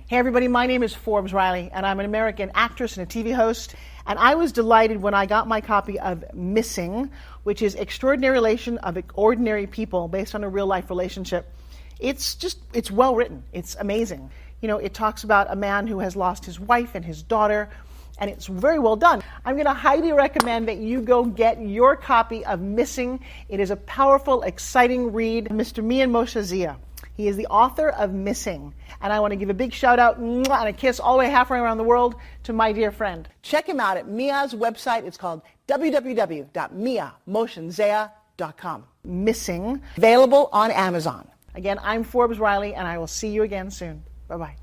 Hey everybody, my name is Forbes Riley, and I'm an American actress and a TV host. And I was delighted when I got my copy of Missing, which is Extraordinary Relation of Ordinary People based on a real life relationship. It's well written. It's amazing. You know, it talks about a man who has lost his wife and his daughter, and it's very well done. I'm going to highly recommend that you go get your copy of Missing. It is a powerful, exciting read. Mr. Mian Moshe Zia. He is the author of Missing. And I want to give a big shout out and a kiss all the way halfway around the world to my dear friend. Check him out at Mia's website. It's called www.miamoshenzea.com. Missing, available on Amazon. Again, I'm Forbes Riley, and I will see you again soon. Bye-bye.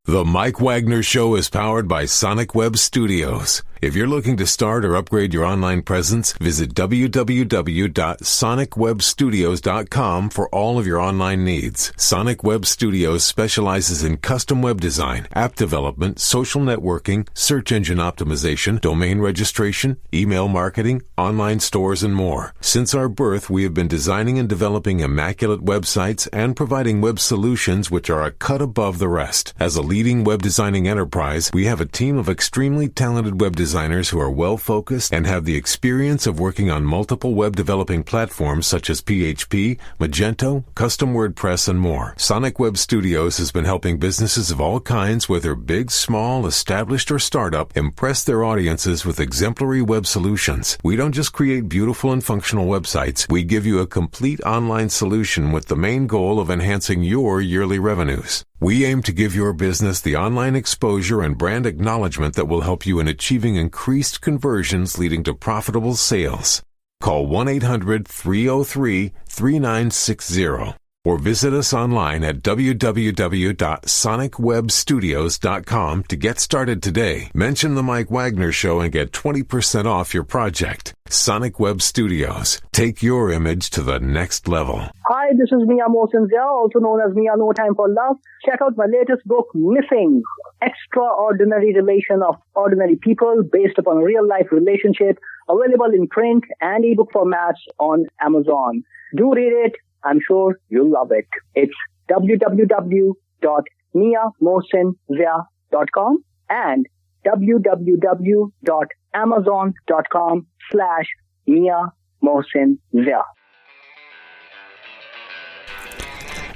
The Mike Wagner Show is powered by Sonic Web Studios. If you're looking to start or upgrade your online presence, visit www.sonicwebstudios.com for all of your online needs. Sonic Web Studios specializes in custom web design, app development, social networking, search engine optimization, domain registration, email marketing, online stores, and more. Since our birth, we have been designing and developing immaculate websites and providing web solutions which are a cut above the rest. As a leading web designing enterprise, we have a team of extremely talented web designers who are well-focused and have the experience of working on multiple web developing platforms such as PHP, Magento, custom WordPress, and more. Sonic Web Studios has been helping businesses of all kinds, whether big, small, established, or startup, impress their audiences with exemplary web solutions. We don't just create beautiful and functional websites. We give you a complete online solution with the main goal of enhancing your yearly revenues. We aim to give your business the online exposure and brand acknowledgement that will help you in achieving increased conversions leading to profitable sales. Call 1-800-303-3960 or visit us online at www.sonicwebstudios.com to get started today. Mention the Mike Wagner Show and get 20% off your project. Sonic Web Studios. Take your image to the next level. Hi, this is Mia Mosinzia, also known as Mia No Time for Love. Check out my latest book, Missing, Extraordinary Relation of Ordinary People, based upon a real-life relationship, available in print and ebook formats on Amazon. Do read it. I'm sure you'll love it. It's www.miamosinzia.com and www.amazon.com/Mia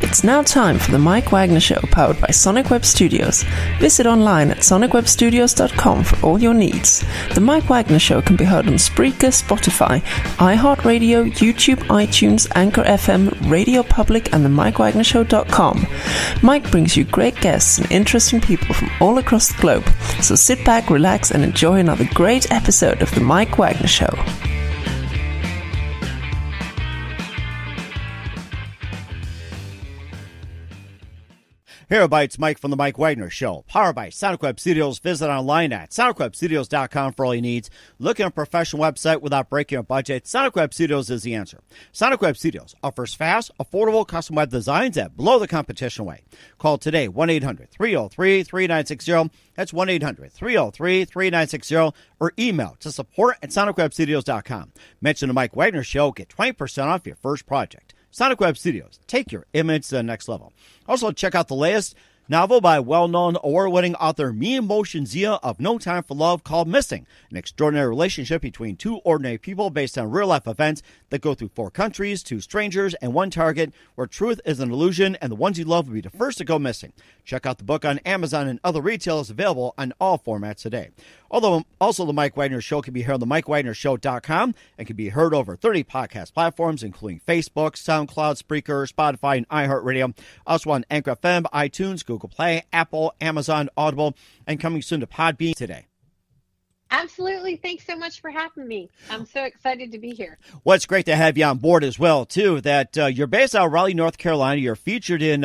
It's now time for the Mike Wagner Show, powered by Sonic Web Studios. Visit online at sonicwebstudios.com for all your needs. The Mike Wagner Show can be heard on Spreaker, Spotify, iHeartRadio, YouTube, iTunes, Anchor FM, Radio Public, and the MikeWagnerShow.com. Mike brings you great guests and interesting people from all across the globe. So sit back, relax, and enjoy another great episode of the Mike Wagner Show. Hey everybody, it's Mike from the Mike Wagner Show, powered by Sonic Web Studios. Visit online at sonicwebstudios.com for all your needs. Looking at a professional website without breaking a budget? Sonic Web Studios is the answer. Sonic Web Studios offers fast, affordable custom web designs that blow the competition away. Call today, 1-800-303-3960. That's 1-800-303-3960, or email to support@sonicwebstudios.com. Mention the Mike Wagner Show, get 20% off your first project. Sonic Web Studios. Take your image to the next level. Also, check out the latest novel by well-known award-winning author Mian Moshe Zia of No Time for Love, called Missing, an extraordinary relationship between two ordinary people based on real-life events that go through 4 countries, 2 strangers, and 1 target, where truth is an illusion and the ones you love will be the first to go missing. Check out the book on Amazon and other retailers, available on all formats today. Although also the Mike Wagner Show can be heard on the MikeWagnerShow.com and can be heard over 30 podcast platforms, including Facebook, SoundCloud, Spreaker, Spotify, and iHeartRadio. Also on Anchor FM, iTunes, Google Play, Apple, Amazon, Audible, and coming soon to Podbean today. Absolutely. Thanks so much for having me. I'm so excited to be here. Well, it's great to have you on board as well, too, that you're based out of Raleigh, North Carolina. You're featured in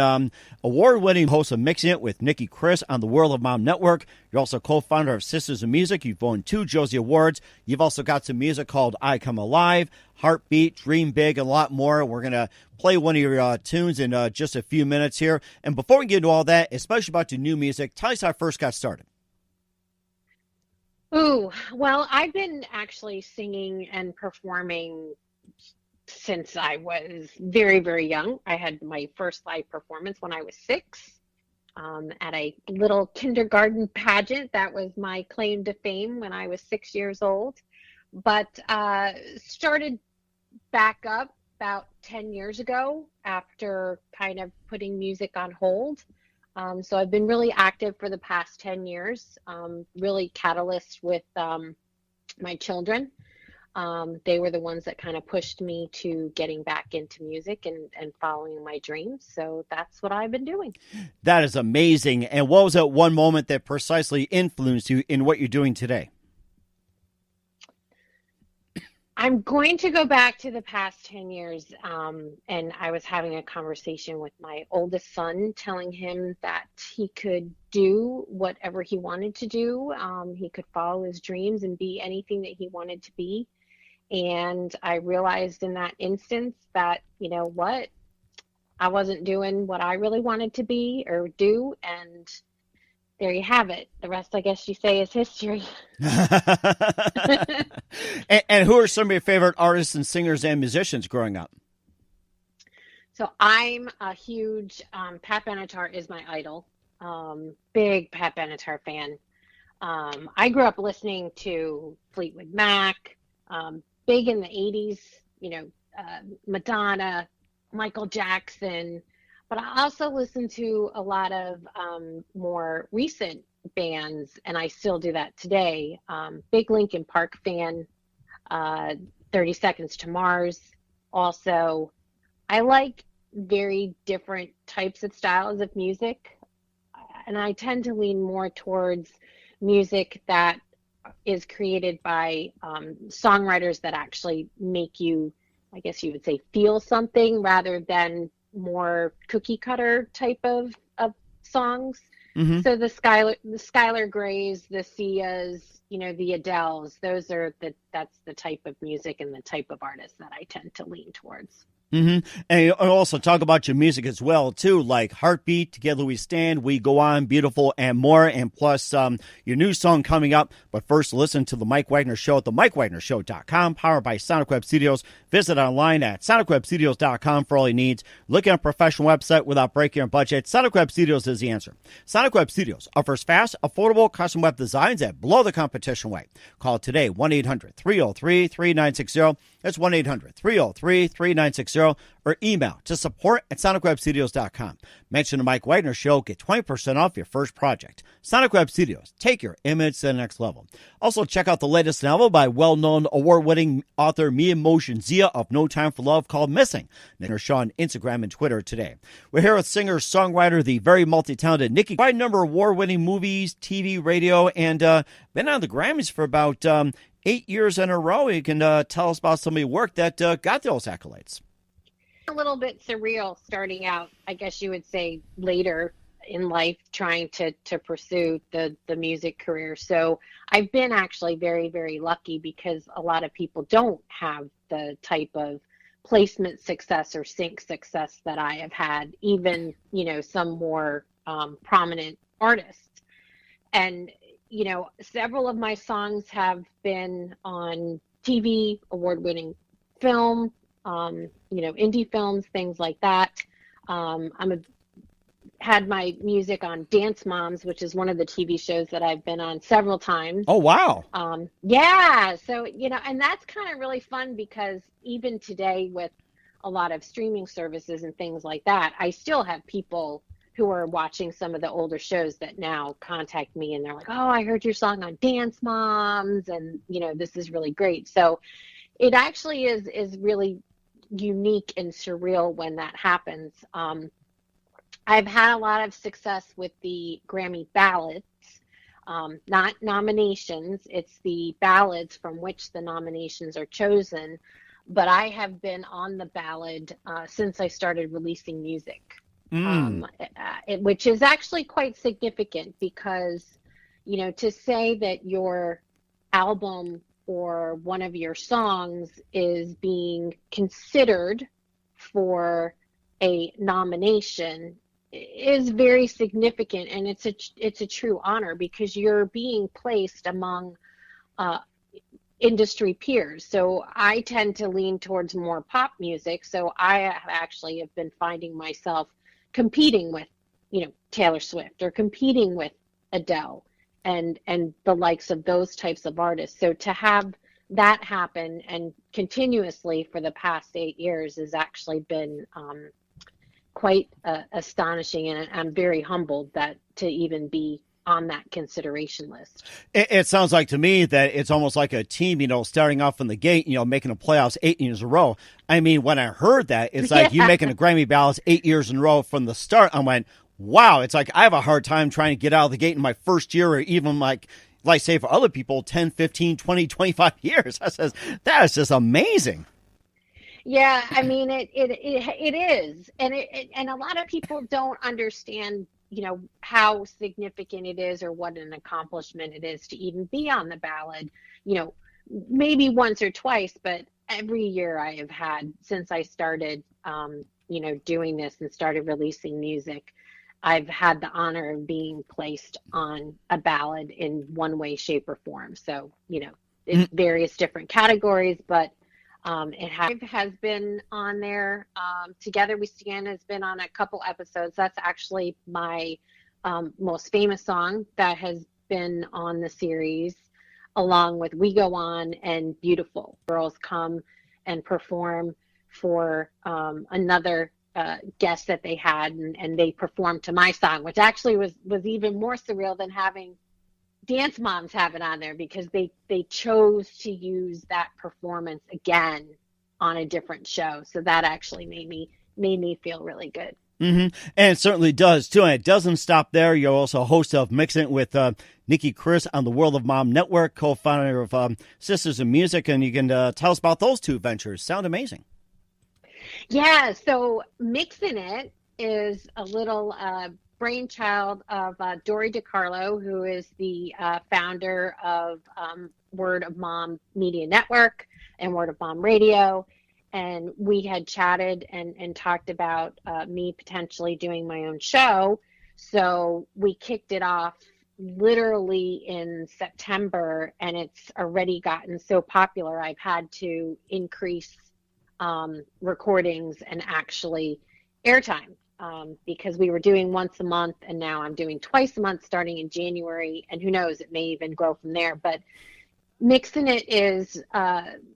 award-winning host of Mixing It with Nicki Kris on the World of Mom Network. You're also co-founder of Sisters of Music. You've won 2 Josie Awards. You've also got some music called I Come Alive, Heartbeat, Dream Big, and a lot more. We're going to play one of your tunes in just a few minutes here. And before we get into all that, especially about your new music, tell us how it first got started. Ooh, well, I've been actually singing and performing since I was very, very young. I had my first live performance when I was 6. at a little kindergarten pageant. That was my claim to fame when I was 6 years old. But started back up about 10 years ago after kind of putting music on hold. So I've been really active for the past 10 years, really catalyst with my children. They were the ones that kind of pushed me to getting back into music and following my dreams. So that's what I've been doing. That is amazing. And what was that one moment that precisely influenced you in what you're doing today? I'm going to go back to the past 10 years, and I was having a conversation with my oldest son, telling him that he could do whatever he wanted to do. He could follow his dreams and be anything that he wanted to be. And I realized in that instance that, you know what, I wasn't doing what I really wanted to be or do, and there you have it. The rest, I guess you say, is history. and who are some of your favorite artists and singers and musicians growing up? So I'm a huge, Pat Benatar is my idol. Big Pat Benatar fan. I grew up listening to Fleetwood Mac, big in the 80s, you know, Madonna, Michael Jackson. But I also listen to a lot of more recent bands, and I still do that today. Big Linkin Park fan, 30 Seconds to Mars. Also, I like very different types of styles of music, and I tend to lean more towards music that is created by songwriters that actually make you, I guess you would say, feel something rather than more cookie cutter type of songs. Mm-hmm. So the Skylar Greys, the Sias, you know, the Adeles, that's the type of music and the type of artist that I tend to lean towards. Mm-hmm. And also talk about your music as well, too, like Heartbeat, Together We Stand, We Go On, Beautiful, and more, and plus your new song coming up. But first, listen to The Mike Wagner Show at themikewagnershow.com, powered by Sonic Web Studios. Visit online at sonicwebstudios.com for all your needs. Looking at a professional website without breaking your budget? Sonic Web Studios is the answer. Sonic Web Studios offers fast, affordable custom web designs that blow the competition away. Call today, 1-800-303-3960. That's 1-800-303-3960. Or email to support@sonicwebstudios.com. Mention the Mike Wagner Show. Get 20% off your first project. Sonic Web Studios. Take your image to the next level. Also, check out the latest novel by well-known award-winning author Mia Motion Zia of No Time for Love called Missing. Her show on Instagram and Twitter today. We're here with singer-songwriter, the very multi-talented Nicki Kris. A number of award-winning movies, TV, radio, and been on the Grammys for about 8 years in a row. You can tell us about some of your work that got those accolades. A little bit surreal starting out, I guess you would say, later in life, trying to pursue the music career. So I've been actually very, very lucky because a lot of people don't have the type of placement success or sync success that I have had, even, you know, some more prominent artists. And, you know, several of my songs have been on TV, award-winning film, you know, indie films, things like that. Had my music on Dance Moms, which is one of the TV shows that I've been on several times. Oh, wow. Yeah. So, you know, and that's kind of really fun because even today with a lot of streaming services and things like that, I still have people who are watching some of the older shows that now contact me and they're like, oh, I heard your song on Dance Moms and, you know, this is really great. So it actually is really unique and surreal when that happens. I've had a lot of success with the Grammy ballots, not nominations. It's the ballots from which the nominations are chosen. But I have been on the ballot since I started releasing music, which is actually quite significant because, you know, to say that your album or one of your songs is being considered for a nomination is very significant, and it's a true honor because you're being placed among industry peers. So I tend to lean towards more pop music, so I actually have been finding myself competing with Taylor Swift or competing with Adele and the likes of those types of artists. So to have that happen and continuously for the past 8 years has actually been quite astonishing, and I'm very humbled that to even be on that consideration list. It sounds like to me that it's almost like a team, starting off from the gate, making the playoffs 8 years in a row. I mean, when I heard that, it's like you making the Grammy ballots 8 years in a row from the start. I went, wow, it's like I have a hard time trying to get out of the gate in my first year, or even like say for other people, 10, 15, 20, 25 years. That is just amazing. Yeah, I mean, it is. And a lot of people don't understand, how significant it is or what an accomplishment it is to even be on the ballot, maybe once or twice, but every year I have had since I started, doing this and started releasing music, I've had the honor of being placed on a ballot in one way, shape, or form. So, in various different categories, but it has been on there. Together We Stand has been on a couple episodes. That's actually my most famous song that has been on the series, along with We Go On and Beautiful. Girls come and perform for another guest that they had, and they performed to my song, which actually was even more surreal than having Dance Moms have it on there, because they chose to use that performance again on a different show. So that actually made me feel really good. Mm-hmm. And it certainly does too. And it doesn't stop there. You're also a host of Mixing It with Nicki Kris on the World of Mom Network, co-founder of Sisters in Music, and you can tell us about those two ventures. Sound amazing. Yeah, so Mixing It is a little brainchild of Dory DiCarlo, who is the founder of Word of Mom Media Network and Word of Mom Radio. And we had chatted and talked about me potentially doing my own show. So we kicked it off literally in September, and it's already gotten so popular I've had to increase recordings and actually airtime. Because we were doing once a month, and now I'm doing twice a month starting in January, and who knows, it may even grow from there. But Mixing It is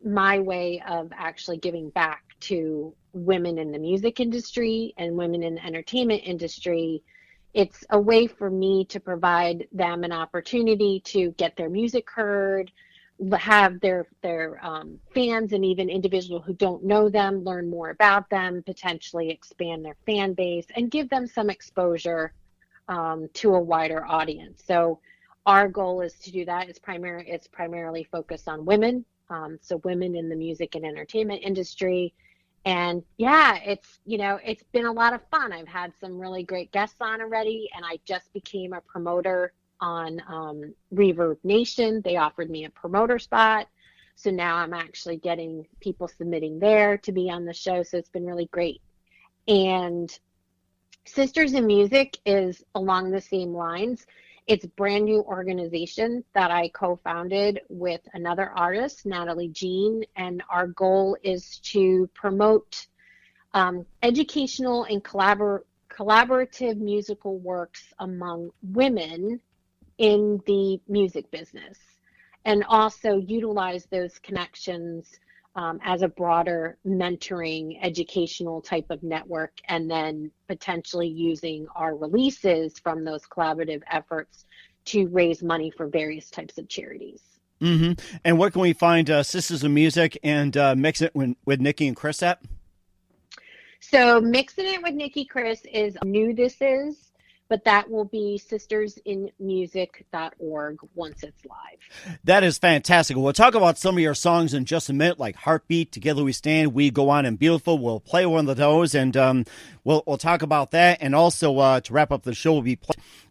my way of actually giving back to women in the music industry and women in the entertainment industry. It's a way for me to provide them an opportunity to get their music heard, have their fans and even individuals who don't know them learn more about them, potentially expand their fan base, and give them some exposure to a wider audience. So our goal is to do that. It's primarily focused on women, so women in the music and entertainment industry. And yeah, it's been a lot of fun. I've had some really great guests on already, and I just became a promoter on Reverb Nation. They offered me a promoter spot, so now I'm actually getting people submitting there to be on the show. So it's been really great. And Sisters in Music is along the same lines. It's a brand new organization that I co-founded with another artist, Natalie Jean, and our goal is to promote educational and collaborative musical works among women in the music business, and also utilize those connections as a broader mentoring educational type of network, and then potentially using our releases from those collaborative efforts to raise money for various types of charities. Mm-hmm. And where can we find Sisters in Music and Mix It with Nicki and Kris at? So Mixing It with Nicki Kris is new. This is, but that will be sistersinmusic.org once it's live. That is fantastic. We'll talk about some of your songs in just a minute, like Heartbeat, Together We Stand, We Go On, and Beautiful. We'll play one of those, and we'll talk about that. And also, to wrap up the show, we'll be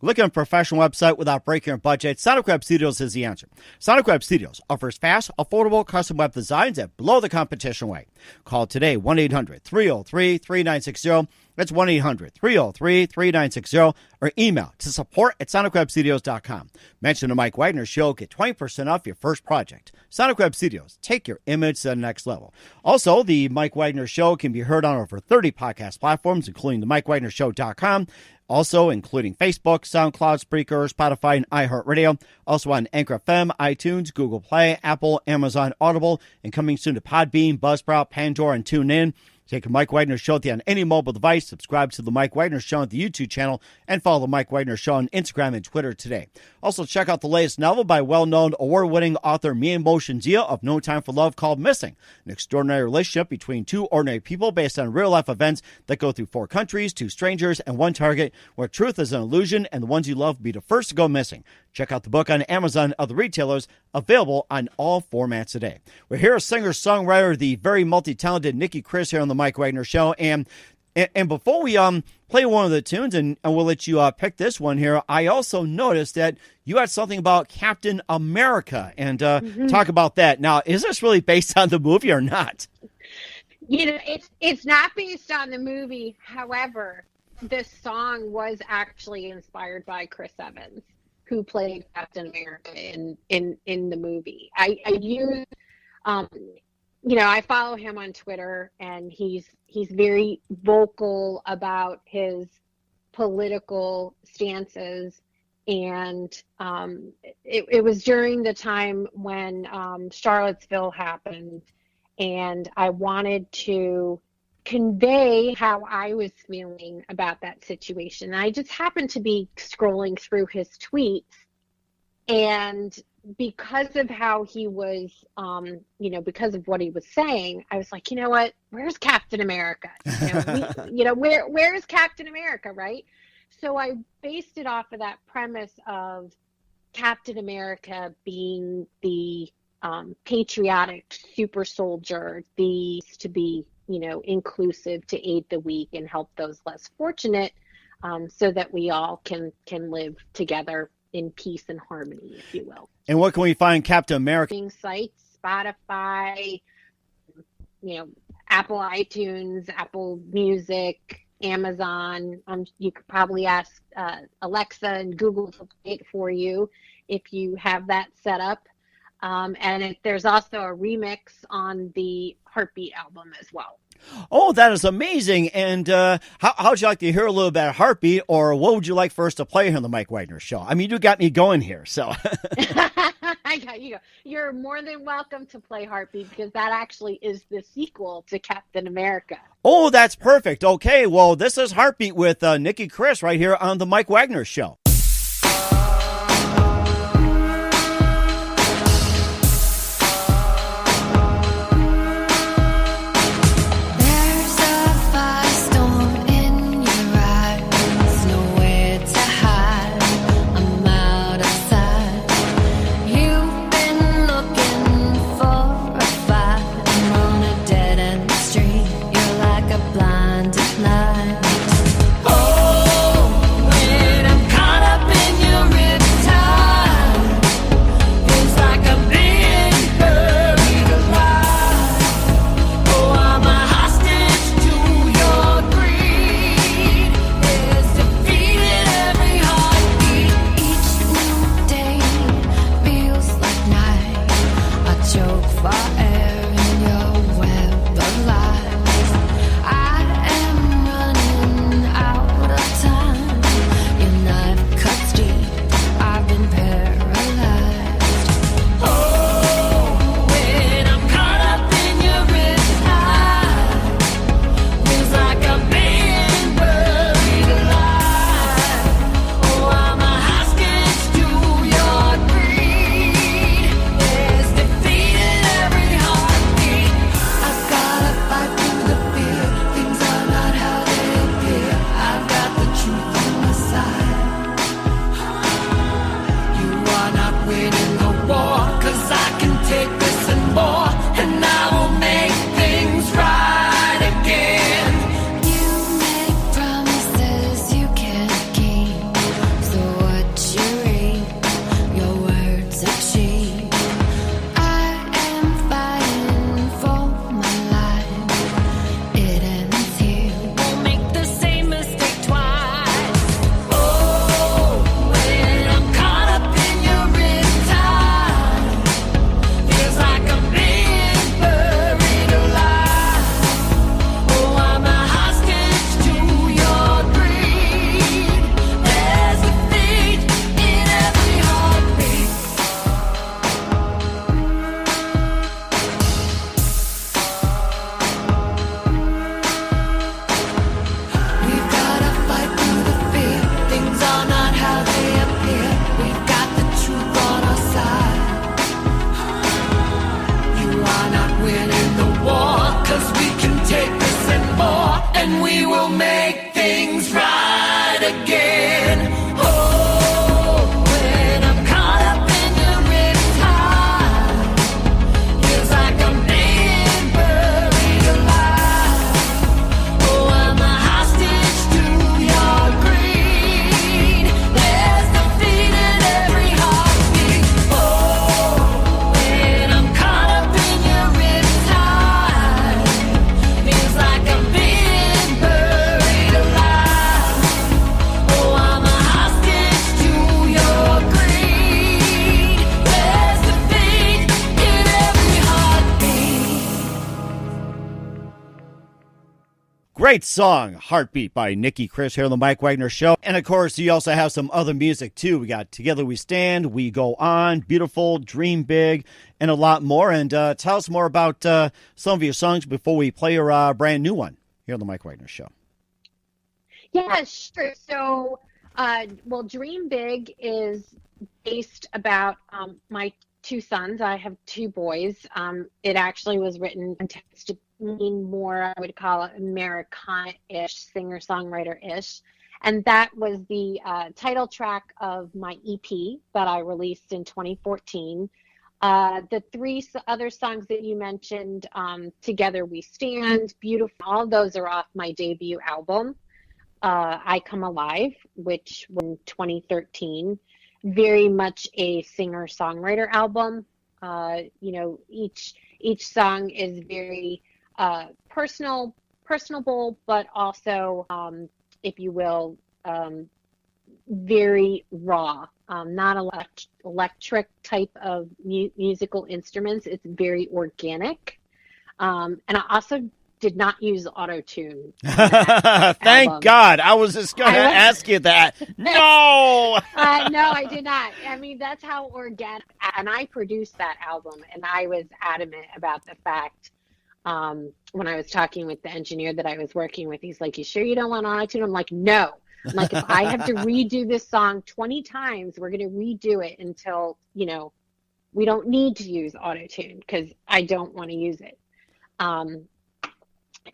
looking at a professional website without breaking your budget. Sonic Web Studios is the answer. Sonic Web Studios offers fast, affordable custom web designs that blow the competition away. Call today, 1-800-303-3960. That's 1-800-303-3960, or email to support@sonicwebstudios.com. Mention the Mike Wagner Show. Get 20% off your first project. Sonic Web Studios. Take your image to the next level. Also, the Mike Wagner Show can be heard on over 30 podcast platforms, including the MikeWagnerShow.com, Also, including Facebook, SoundCloud, Spreaker, Spotify, and iHeartRadio. Also on Anchor FM, iTunes, Google Play, Apple, Amazon, Audible, and coming soon to Podbean, Buzzsprout, Pandora, and TuneIn. Take a Mike Wagner Show on any mobile device. Subscribe to the Mike Wagner Show on the YouTube channel and follow the Mike Wagner Show on Instagram and Twitter today. Also, check out the latest novel by well-known award-winning author Mia Motion Zia of No Time for Love called Missing, an extraordinary relationship between two ordinary people based on real-life events that go through 4 countries, 2 strangers, and 1 target, where truth is an illusion and the ones you love will be the first to go missing. Check out the book on Amazon and other retailers, available on all formats today. We're here, singer-songwriter, the very multi-talented Nicki Kris here on the Mike Wagner Show. And before we play one of the tunes, and we'll let you pick this one here, I also noticed that you had something about Captain America, and talk about that. Now, is this really based on the movie or not? You know, it's not based on the movie. However, this song was actually inspired by Chris Evans, who played Captain America in the movie. I use, I follow him on Twitter, and he's very vocal about his political stances. And it was during the time when Charlottesville happened, and I wanted to convey how I was feeling about that situation. And I just happened to be scrolling through his tweets, and because of how he was, because of what he was saying, I was like, you know what? Where's Captain America? Where's Captain America, right? So I based it off of that premise of Captain America being the patriotic super soldier, to be inclusive, to aid the weak and help those less fortunate, so that we all can live together in peace and harmony, if you will. And what can we find Captain America? Sites, Spotify, Apple iTunes, Apple Music, Amazon. You could probably ask Alexa and Google to play it for you if you have that set up. And there's also a remix on the Heartbeat album as well. Oh, that is amazing. And how would you like to hear a little bit of Heartbeat, or what would you like for us to play here on the Mike Wagner Show? I mean, you got me going here, so. I got you. You're more than welcome to play Heartbeat, because that actually is the sequel to Captain America. Oh, that's perfect. Okay, well, this is Heartbeat with Nicki Kris right here on the Mike Wagner Show. Caught Great song, Heartbeat by Nicki Kris here on the Mike Wagner Show. And of course, you also have some other music too. We got Together We Stand, We Go On, Beautiful, Dream Big, and a lot more. And tell us more about some of your songs before we play your brand new one here on the Mike Wagner Show. Yeah, sure. So, Dream Big is based about my two sons. I have two boys. It actually was written to mean more, I would call it Americana-ish, singer-songwriter-ish. And that was the title track of my EP that I released in 2014. The three other songs that you mentioned, Together We Stand, Beautiful, all those are off my debut album, I Come Alive, which was in 2013. Very much a singer-songwriter album. Each song is very personable, but also, if you will, very raw. Not electric type of musical instruments. It's very organic. And I also did not use auto-tune. Thank God. I was just going to ask you that. No! No, I did not. I mean, that's how organic. And I produced that album, and I was adamant about the fact when I was talking with the engineer that I was working with, he's like, "You sure you don't want auto-tune?" I'm like, "No." I'm like, if I have to redo this song 20 times, we're going to redo it until, we don't need to use auto-tune because I don't want to use it.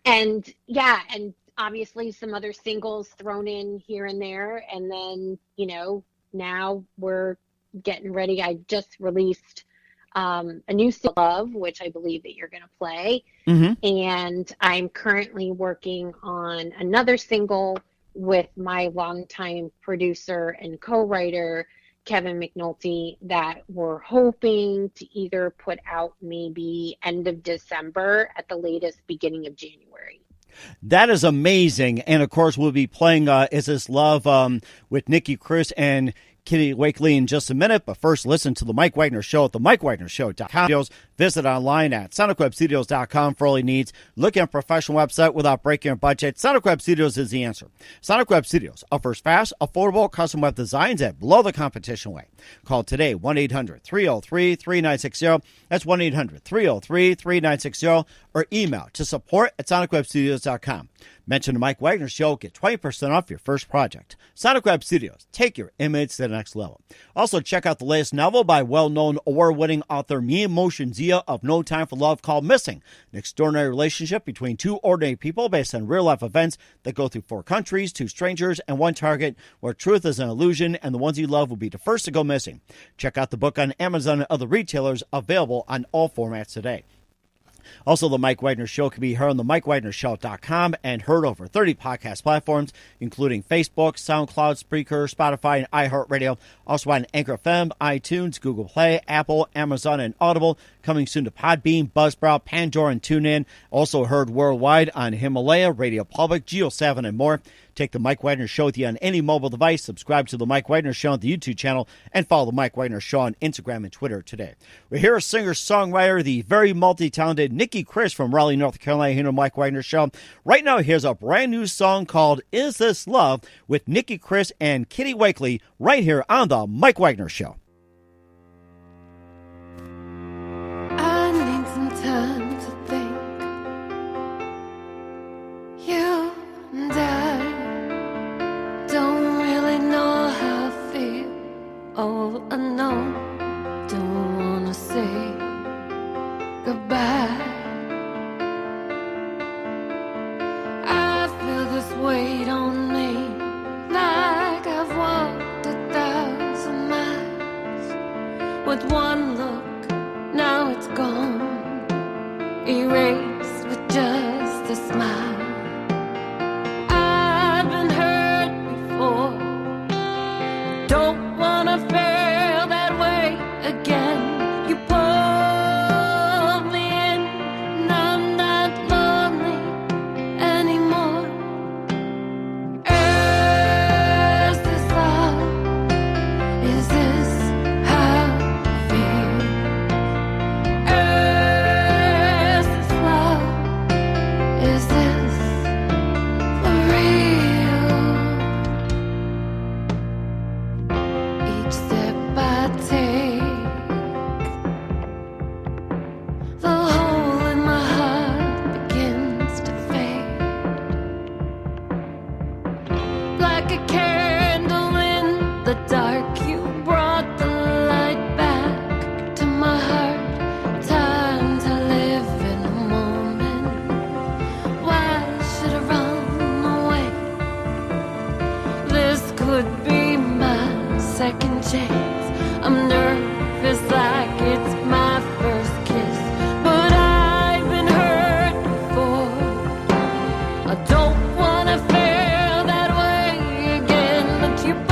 And obviously some other singles thrown in here and there. And then, now we're getting ready. I just released a new single, Love, which I believe that you're going to play. Mm-hmm. And I'm currently working on another single with my longtime producer and co-writer, Kevin McNulty, that we're hoping to either put out maybe end of December, at the latest beginning of January. That is amazing. And of course, we'll be playing Is This Love with Nicki Kris and Kitty Wakely in just a minute, but first listen to The Mike Wagner Show at themikewagnershow.com. Visit online at sonicwebstudios.com for all your needs. Look at a professional website without breaking your budget. Sonic Web Studios is the answer. Sonic Web Studios offers fast, affordable, custom web designs at below the competition rate. Call today, 1-800-303-3960. That's 1-800-303-3960. Or email to support@sonicwebstudios.com. Mention the Mike Wagner Show. Get 20% off your first project. Sonic Web Studios. Take your image to the next level. Also, check out the latest novel by well-known award-winning author Mia Motion Zia of No Time for Love, called Missing, an extraordinary relationship between two ordinary people based on real-life events that go through 4 countries, 2 strangers, and 1 target, where truth is an illusion and the ones you love will be the first to go missing. Check out the book on Amazon and other retailers, available on all formats today. Also, The Mike Wagner Show can be heard on themikewagnershow.com and heard over 30 podcast platforms, including Facebook, SoundCloud, Spreaker, Spotify, and iHeartRadio. Also on Anchor FM, iTunes, Google Play, Apple, Amazon, and Audible. Coming soon to Podbean, Buzzsprout, Pandora, and TuneIn. Also heard worldwide on Himalaya, Radio Public, Geo7, and more. Take The Mike Wagner Show with you on any mobile device. Subscribe to The Mike Wagner Show on the YouTube channel and follow The Mike Wagner Show on Instagram and Twitter today. We hear a singer-songwriter, the very multi-talented Nicki Kris from Raleigh, North Carolina, here on The Mike Wagner Show. Right now, here's a brand new song called Is This Love with Nicki Kris and Kitty Wakely right here on The Mike Wagner Show. I need some time to think. You and I don't really know how I feel. All I know, don't wanna say goodbye. I feel this weight on me, like I've walked 1,000 miles. With one look, now it's gone, erased with just a smile. I've been hurt before, don't wanna feel that way again. You pulled me in, and I'm not lonely anymore. Is this love? Is this how I feel? Is this love? Is this step I take, the hole in my heart begins to fade. Like a candle in the dark, you brought the light back to my heart. Time to live in the moment. Why should I run away? This could be my second chance. I'm nervous like it's my first kiss, but I've been hurt before. I don't wanna feel that way again, but you pull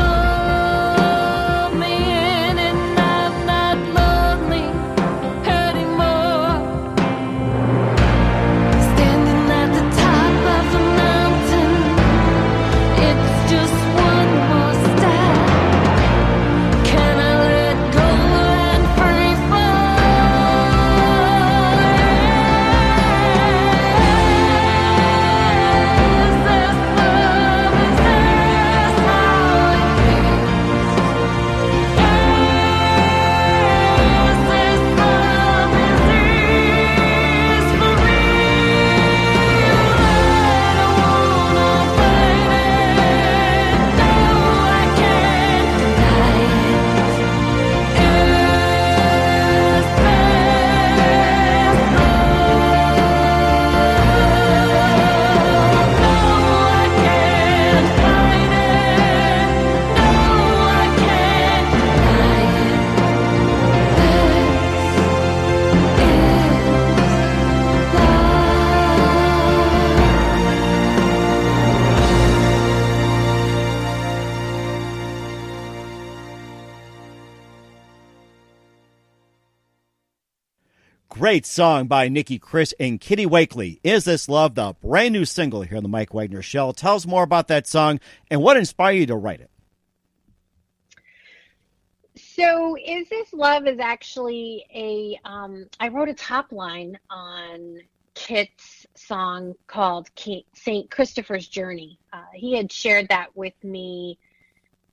me in and I'm not lonely anymore. Standing at the top of the mountain, it's just one more step. Can I let go and free fall? Is this love? Is this how it feels? Is this love? Is this for real? I don't wanna fight it. No, I can't deny it. Is this love? No, I can't fight it. No, I can't deny it. Great song by Nicki Kris and Kitty Wakely. Is This Love, the brand new single here on the Mike Wagner Show. Tell us more about that song and what inspired you to write it. So, Is This Love is actually I wrote a top line on Kit's song called St. Christopher's Journey. He had shared that with me,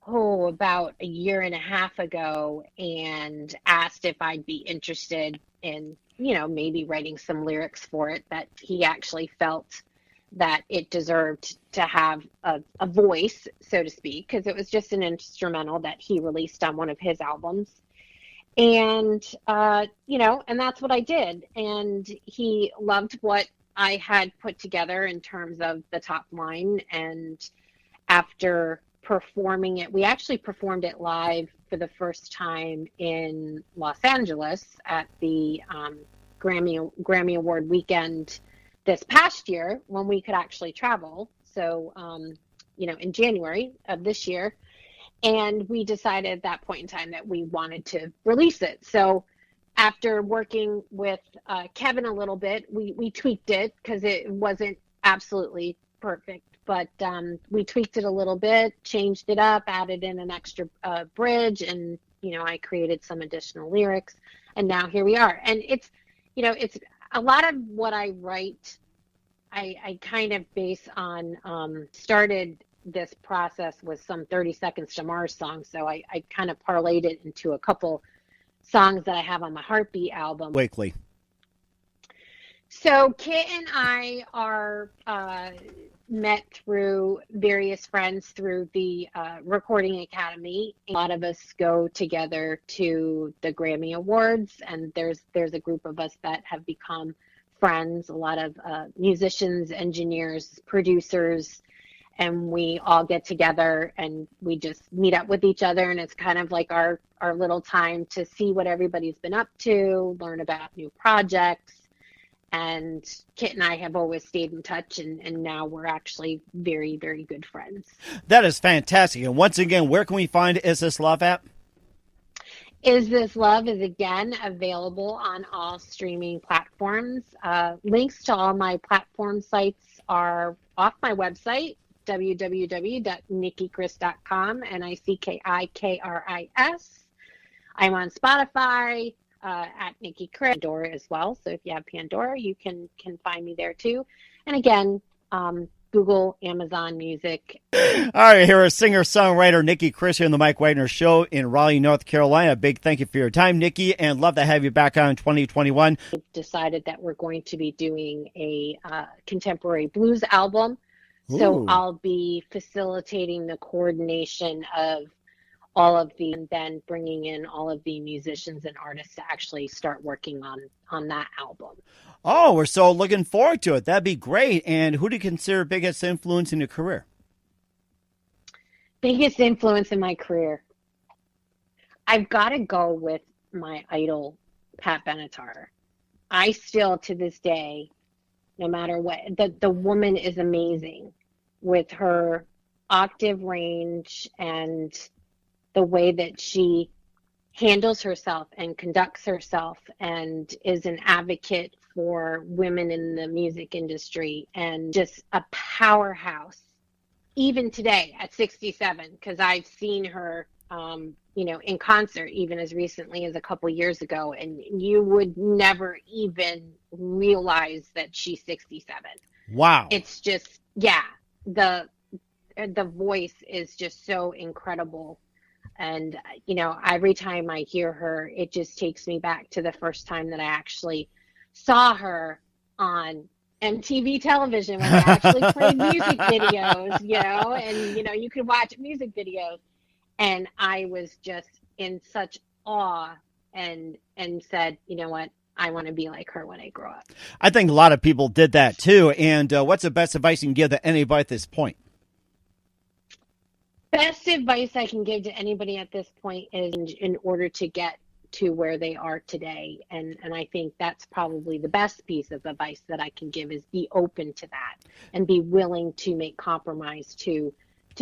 about a year and a half ago, and asked if I'd be interested in, maybe writing some lyrics for it, that he actually felt that it deserved to have a voice, so to speak, because it was just an instrumental that he released on one of his albums. And, and that's what I did. And he loved what I had put together in terms of the top line. And after performing it, we actually performed it live for the first time in Los Angeles at the Grammy Award weekend this past year, when we could actually travel. So, in January of this year. And we decided at that point in time that we wanted to release it. So after working with Kevin a little bit, we tweaked it because it wasn't absolutely perfect. But we tweaked it a little bit, changed it up, added in an extra bridge, and, I created some additional lyrics. And now here we are. And it's a lot of what I write, I kind of base on, started this process with some 30 Seconds to Mars songs. So I kind of parlayed it into a couple songs that I have on my Heartbeat album. Wakely. So Kit and I are met through various friends through the Recording Academy. A lot of us go together to the Grammy Awards, and there's a group of us that have become friends, a lot of musicians, engineers, producers, and we all get together and we just meet up with each other, and it's kind of like our little time to see what everybody's been up to, learn about new projects. And Kit and I have always stayed in touch, and now we're actually very, very good friends. That is fantastic. And once again, where can we find Is This Love at? Is This Love is again available on all streaming platforms. Links to all my platform sites are off my website, www.nickikris.com, Nickikris. I'm on Spotify at Nicki Kris, Pandora as well. So if you have Pandora, you can find me there too. And again, Google, Amazon Music. All right, here is singer-songwriter Nicki Kris here on the Mike Wagner Show in Raleigh, North Carolina. Big thank you for your time, Nicki, and love to have you back on in 2021. We've decided that we're going to be doing a contemporary blues album. So Ooh. I'll be facilitating the coordination of all of the, and then bringing in all of the musicians and artists to actually start working on that album. Oh, we're so looking forward to it. That'd be great. And who do you consider biggest influence in your career? Biggest influence in my career? I've got to go with my idol, Pat Benatar. I still, to this day, no matter what, the woman is amazing with her octave range and the way that she handles herself and conducts herself and is an advocate for women in the music industry and just a powerhouse, even today at 67, because I've seen her, in concert even as recently as a couple years ago, and you would never even realize that she's 67. Wow. It's just, yeah, the voice is just so incredible. And, every time I hear her, it just takes me back to the first time that I actually saw her on MTV television when they actually played music videos, and, you could watch music videos. And I was just in such awe and said, you know what? I want to be like her when I grow up. I think a lot of people did that too. And what's the best advice you can give to anybody at this point? Best advice I can give to anybody at this point is in order to get to where they are today. And I think that's probably the best piece of advice that I can give is be open to that and be willing to make compromise to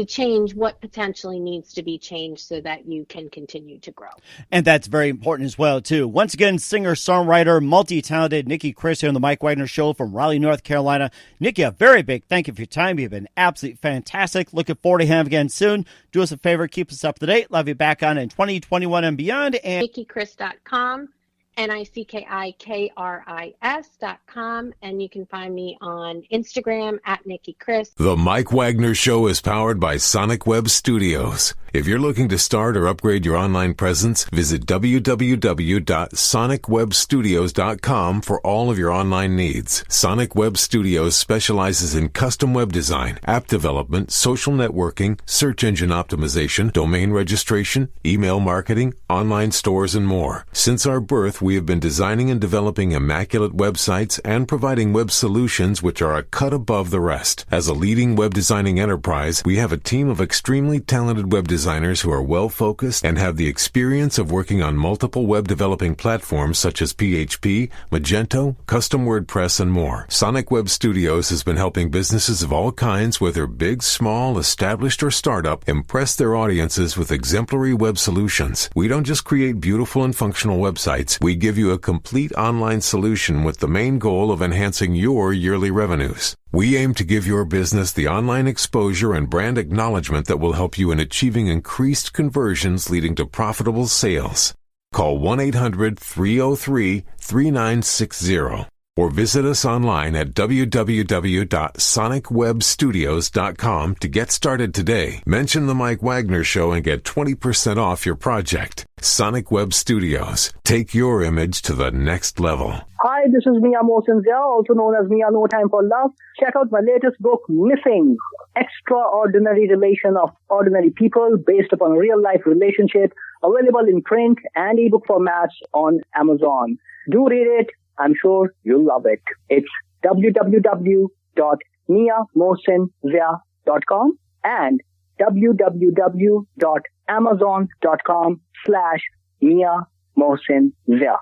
change what potentially needs to be changed so that you can continue to grow. And that's very important as well, too. Once again, singer-songwriter, multi-talented Nicki Kris here on the Mike Wagner Show from Raleigh, North Carolina. Nicki, a very big thank you for your time. You've been absolutely fantastic. Looking forward to having you again soon. Do us a favor, keep us up to date. Love you back on in 2021 and beyond. And NickiKris.com. NickiKris.com, and you can find me on Instagram at Nicki Kris. The Mike Wagner Show is powered by Sonic Web Studios. If you're looking to start or upgrade your online presence, visit www.sonicwebstudios.com for all of your online needs. Sonic Web Studios specializes in custom web design, app development, social networking, search engine optimization, domain registration, email marketing, online stores, and more. Since our birth, we have been designing and developing immaculate websites and providing web solutions which are a cut above the rest. As a leading web designing enterprise, we have a team of extremely talented web designers who are well-focused and have the experience of working on multiple web developing platforms such as PHP, Magento, custom WordPress, and more. Sonic Web Studios has been helping businesses of all kinds, whether big, small, established, or startup, impress their audiences with exemplary web solutions. We don't just create beautiful and functional websites. We give you a complete online solution with the main goal of enhancing your yearly revenues. We aim to give your business the online exposure and brand acknowledgement that will help you in achieving increased conversions leading to profitable sales. Call 1-800-303-3960 or visit us online at www.sonicwebstudios.com to get started today. Mention the Mike Wagner Show and get 20% off your project. Sonic Web Studios. Take your image to the next level. Hi, this is Mia Mosinzia, also known as Mia No Time for Love. Check out my latest book, Missing, Extraordinary Relation of Ordinary People based upon a real-life relationship, available in print and ebook formats on Amazon. Do read it. I'm sure you'll love it. It's www.miamosinzia.com and www.amazon.com/miamosinzia.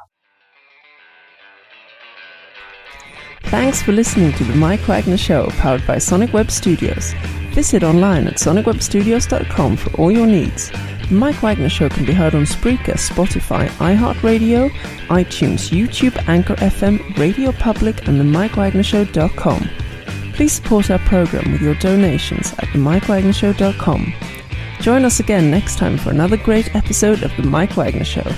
Thanks for listening to The Mike Wagner Show, powered by Sonic Web Studios. Visit online at sonicwebstudios.com for all your needs. The Mike Wagner Show can be heard on Spreaker, Spotify, iHeartRadio, iTunes, YouTube, Anchor FM, Radio Public, and themikewagnershow.com. Please support our program with your donations at themikewagnershow.com. Join us again next time for another great episode of The Mike Wagner Show.